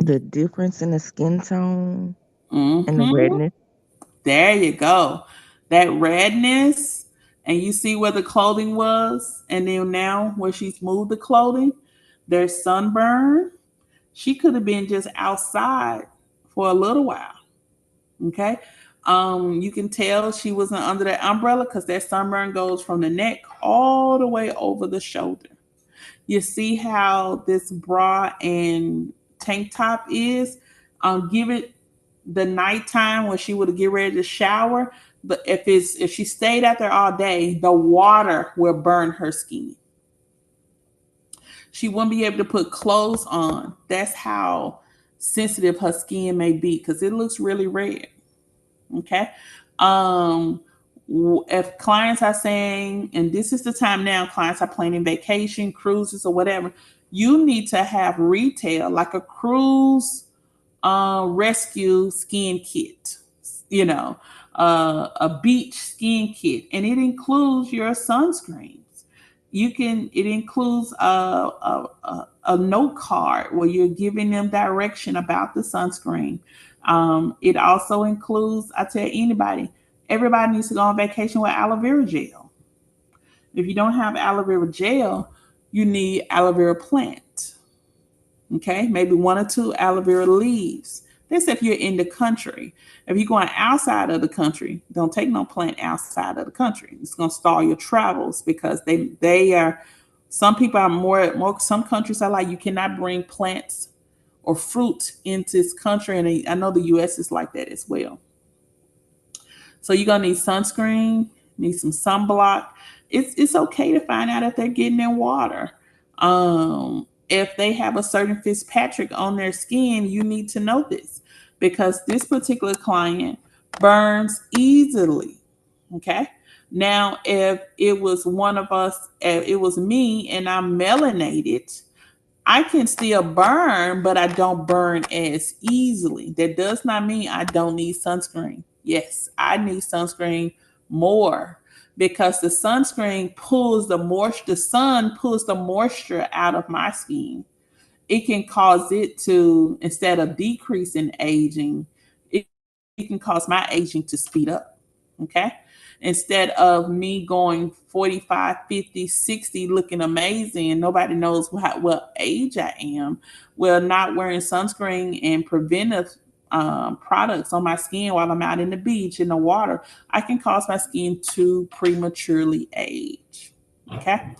the difference in the skin tone and the Mm-hmm. redness. There you go. That redness, and you see where the clothing was, and then now where she's moved the clothing, there's sunburn. She could have been just outside for a little while. Okay. You can tell she wasn't under that umbrella because that sunburn goes from the neck all the way over the shoulder. You see how this bra and tank top is. Give it the nighttime when she would get ready to shower. But if she stayed out there all day, the water will burn her skin. She wouldn't be able to put clothes on. That's how sensitive her skin may be because it looks really red. Okay. Um, if clients are saying, and this is the time now, clients are planning vacation, cruises, or whatever, you need to have retail like a cruise rescue skin kit, you know, a beach skin kit, and it includes your sunscreens. It includes a note card where you're giving them direction about the sunscreen. It also includes, I tell anybody, everybody needs to go on vacation with aloe vera gel. If you don't have aloe vera gel, you need aloe vera plant. Okay, maybe 1 or 2 aloe vera leaves. That's if you're in the country. If you're going outside of the country, don't take no plant outside of the country. It's going to stall your travels because they are. Some people are more. Some countries are like you cannot bring plants or fruit into this country, and I know the U.S. is like that as well. So you're gonna need sunscreen, need some sunblock. It's okay to find out if they're getting in water. If they have a certain Fitzpatrick on their skin, you need to know this because this particular client burns easily. Okay. Now, if it was one of us, if it was me and I'm melanated, I can still burn, but I don't burn as easily. That does not mean I don't need sunscreen. Yes, I need sunscreen more because the sunscreen pulls the moisture, the sun pulls the moisture out of my skin. It can cause it to, instead of decreasing aging, it can cause my aging to speed up. Okay. Instead of me going 45, 50, 60, looking amazing and nobody knows what age I am, well, not wearing sunscreen and preventive products on my skin while I'm out in the beach in the water, I can cause my skin to prematurely age. Okay.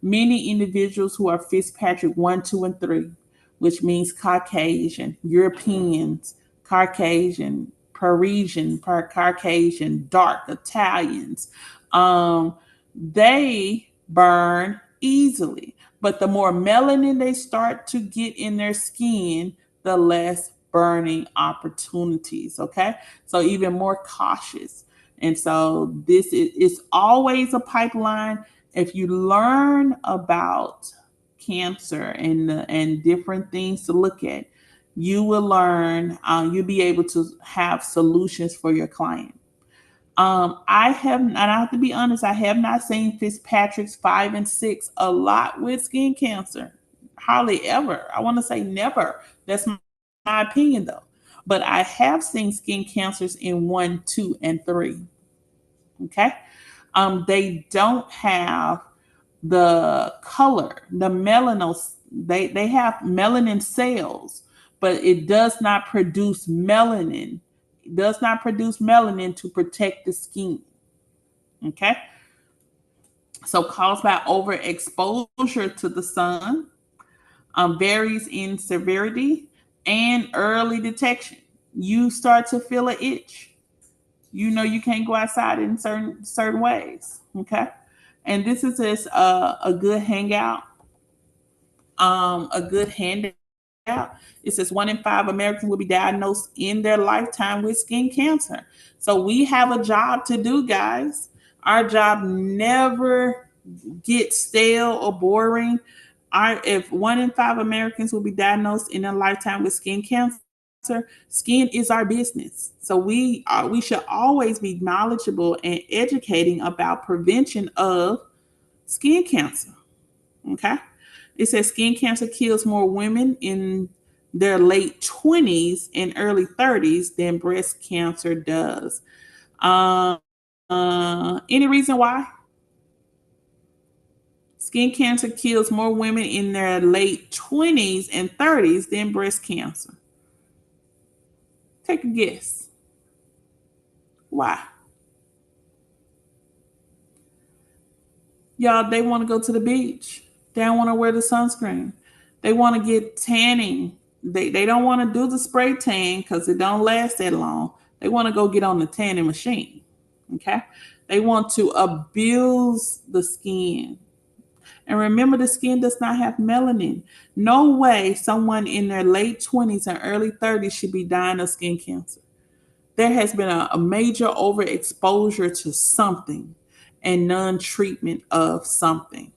Many individuals who are Fitzpatrick 1, 2, and 3, which means Caucasian, Europeans, Caucasian, Parisian, Caucasian, dark, Italians, they burn easily. But the more melanin they start to get in their skin, the less burning opportunities. Okay. So even more cautious. And so this is always a pipeline. If you learn about cancer and different things to look at, you will learn. You'll be able to have solutions for your client. And I have to be honest, I have not seen Fitzpatrick's 5 and 6 a lot with skin cancer. Hardly ever. I want to say never. That's my opinion, though. But I have seen skin cancers in 1, 2, and 3. Okay. They don't have the color, the melanos. They have melanin cells, but it does not produce melanin. It does not produce melanin to protect the skin. Okay. So caused by overexposure to the sun, varies in severity and early detection. You start to feel an itch. You know you can't go outside in certain ways. Okay. And this is just a good hangout, a good handout. It says 1 in 5 Americans will be diagnosed in their lifetime with skin cancer. So we have a job to do, guys. Our job never gets stale or boring. If 1 in 5 Americans will be diagnosed in their lifetime with skin cancer, skin is our business. So we should always be knowledgeable and educating about prevention of skin cancer. Okay. It says skin cancer kills more women in their late 20s and early 30s than breast cancer does. Any reason why? Skin cancer kills more women in their late 20s and 30s than breast cancer. Take a guess. Why? Y'all, they want to go to the beach. They don't want to wear the sunscreen. They want to get tanning. They don't want to do the spray tan because it don't last that long. They want to go get on the tanning machine. Okay. They want to abuse the skin. And remember, the skin does not have melanin. No way someone in their late 20s and early 30s should be dying of skin cancer. There has been a major overexposure to something and non-treatment of something.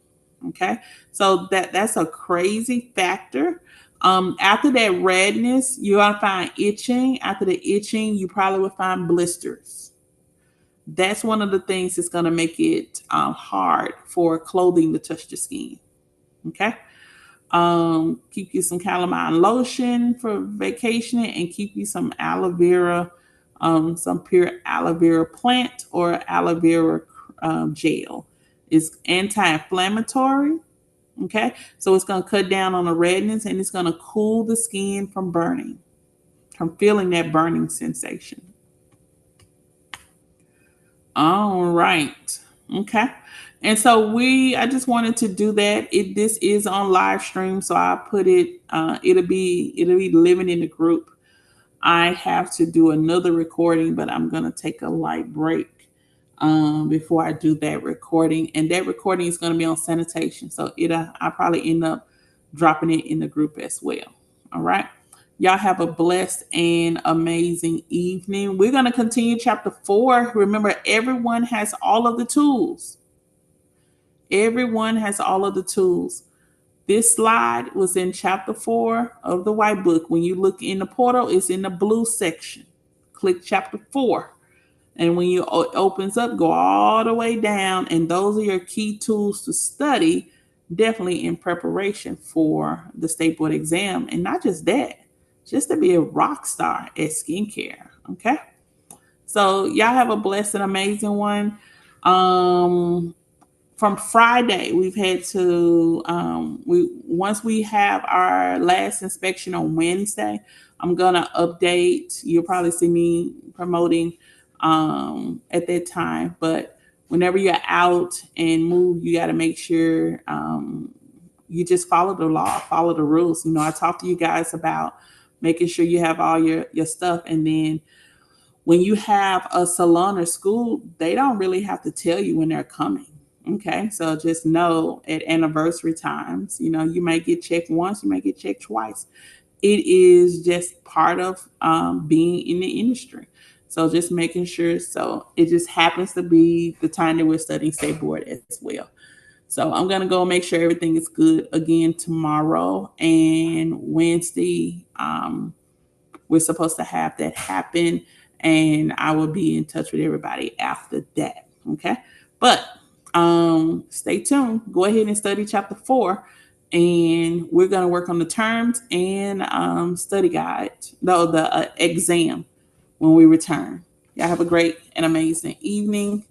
Okay. So that's a crazy factor. After that redness, you're going to find itching. After the itching, you probably will find blisters. That's one of the things that's going to make it hard for clothing to touch the skin. Okay. Keep you some calamine lotion for vacationing and keep you some aloe vera, some pure aloe vera plant or aloe vera gel. It's anti-inflammatory. Okay. So it's going to cut down on the redness and it's going to cool the skin from burning, from feeling that burning sensation. All right. Okay. And so I just wanted to do that. This is on live stream. So I put it, it'll be living in the group. I have to do another recording, but I'm going to take a light break before I do that recording. And that recording is going to be on sanitation. So I'll probably end up dropping it in the group as well. All right. Y'all have a blessed and amazing evening. We're going to continue chapter 4. Remember, everyone has all of the tools. Everyone has all of the tools. This slide was in chapter 4 of the white book. When you look in the portal, it's in the blue section. Click chapter 4. And when it opens up, go all the way down. And those are your key tools to study, definitely in preparation for the state board exam. And not just that, just to be a rock star at skincare. Okay. So y'all have a blessed and amazing one. From Friday, we've had to we once we have our last inspection on Wednesday, I'm gonna update. You'll probably see me promoting at that time. But whenever you're out and move, you got to make sure you just follow the law, follow the rules. You know, I talked to you guys about making sure you have all your stuff, and then when you have a salon or school, they don't really have to tell you when they're coming. Okay, so just know at anniversary times, you know, you may get checked once, you may get checked twice. It is just part of being in the industry. So just making sure. So it just happens to be the time that we're studying state board as well. So I'm gonna go make sure everything is good again tomorrow and Wednesday. We're supposed to have that happen, and I will be in touch with everybody after that. Okay, but stay tuned. Go ahead and study chapter 4, and we're going to work on the terms and study guide, no, the exam when we return. Y'all have a great and amazing evening.